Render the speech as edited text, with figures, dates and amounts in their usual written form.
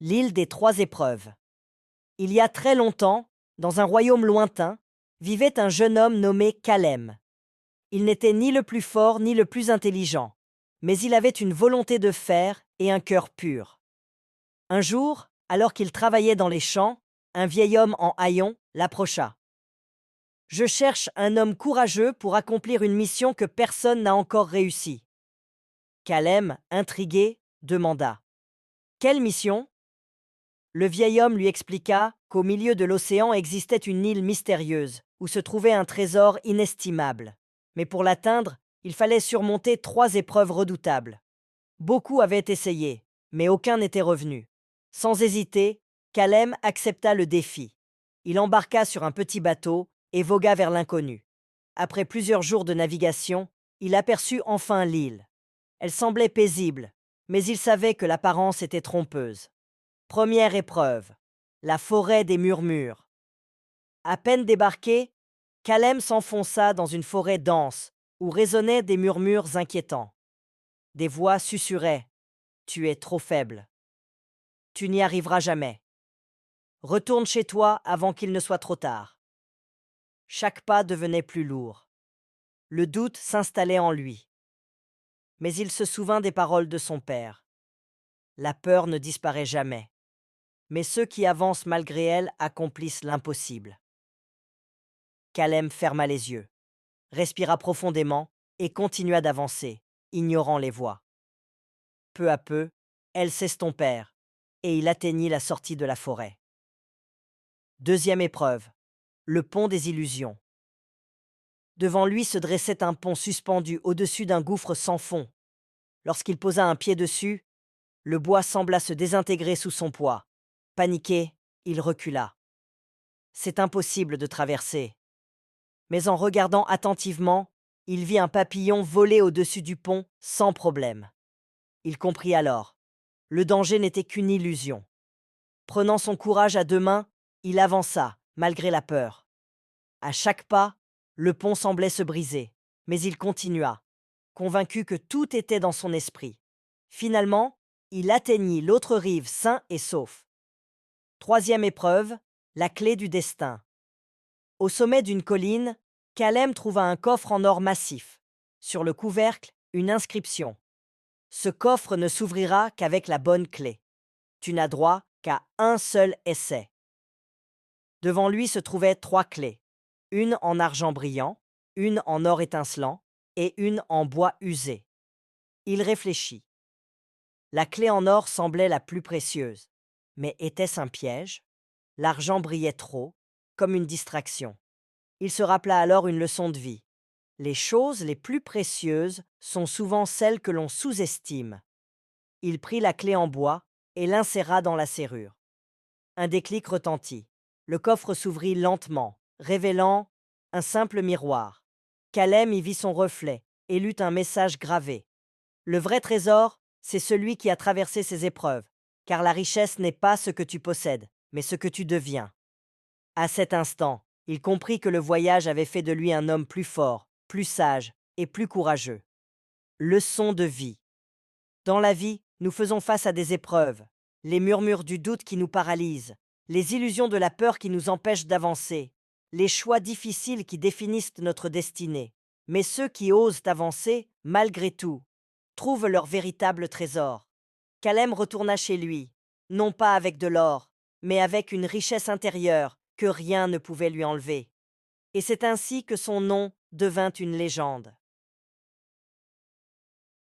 L'île des trois épreuves. Il y a très longtemps, dans un royaume lointain, vivait un jeune homme nommé Calem. Il n'était ni le plus fort ni le plus intelligent, mais il avait une volonté de fer et un cœur pur. Un jour, alors qu'il travaillait dans les champs, un vieil homme en haillons l'approcha. Je cherche un homme courageux pour accomplir une mission que personne n'a encore réussi. Calem, intrigué, demanda. Quelle mission? Le vieil homme lui expliqua qu'au milieu de l'océan existait une île mystérieuse, où se trouvait un trésor inestimable. Mais pour l'atteindre, il fallait surmonter trois épreuves redoutables. Beaucoup avaient essayé, mais aucun n'était revenu. Sans hésiter, Calem accepta le défi. Il embarqua sur un petit bateau et vogua vers l'inconnu. Après plusieurs jours de navigation, il aperçut enfin l'île. Elle semblait paisible, mais il savait que l'apparence était trompeuse. Première épreuve, la forêt des murmures. À peine débarqué, Calem s'enfonça dans une forêt dense où résonnaient des murmures inquiétants. Des voix susurraient. Tu es trop faible. Tu n'y arriveras jamais. Retourne chez toi avant qu'il ne soit trop tard. Chaque pas devenait plus lourd. Le doute s'installait en lui. Mais il se souvint des paroles de son père. La peur ne disparaît jamais. Mais ceux qui avancent malgré elle accomplissent l'impossible. Calem ferma les yeux, respira profondément et continua d'avancer, ignorant les voix. Peu à peu, elles s'estompèrent et il atteignit la sortie de la forêt. Deuxième épreuve, le pont des illusions. Devant lui se dressait un pont suspendu au-dessus d'un gouffre sans fond. Lorsqu'il posa un pied dessus, le bois sembla se désintégrer sous son poids. Paniqué, il recula. C'est impossible de traverser. Mais en regardant attentivement, il vit un papillon voler au-dessus du pont sans problème. Il comprit alors. Le danger n'était qu'une illusion. Prenant son courage à deux mains, il avança, malgré la peur. À chaque pas, le pont semblait se briser, mais il continua, convaincu que tout était dans son esprit. Finalement, il atteignit l'autre rive sain et sauf. Troisième épreuve, la clé du destin. Au sommet d'une colline, Calem trouva un coffre en or massif. Sur le couvercle, une inscription. Ce coffre ne s'ouvrira qu'avec la bonne clé. Tu n'as droit qu'à un seul essai. Devant lui se trouvaient trois clés. Une en argent brillant, une en or étincelant et une en bois usé. Il réfléchit. La clé en or semblait la plus précieuse. Mais était-ce un piège? L'argent brillait trop, comme une distraction. Il se rappela alors une leçon de vie. Les choses les plus précieuses sont souvent celles que l'on sous-estime. Il prit la clé en bois et l'inséra dans la serrure. Un déclic retentit. Le coffre s'ouvrit lentement, révélant un simple miroir. Calem y vit son reflet et lut un message gravé. Le vrai trésor, c'est celui qui a traversé ces épreuves, car la richesse n'est pas ce que tu possèdes, mais ce que tu deviens. À cet instant, il comprit que le voyage avait fait de lui un homme plus fort, plus sage et plus courageux. Leçon de vie. Dans la vie, nous faisons face à des épreuves, les murmures du doute qui nous paralysent, les illusions de la peur qui nous empêchent d'avancer, les choix difficiles qui définissent notre destinée. Mais ceux qui osent avancer, malgré tout, trouvent leur véritable trésor. Calem retourna chez lui, non pas avec de l'or, mais avec une richesse intérieure que rien ne pouvait lui enlever. Et c'est ainsi que son nom devint une légende.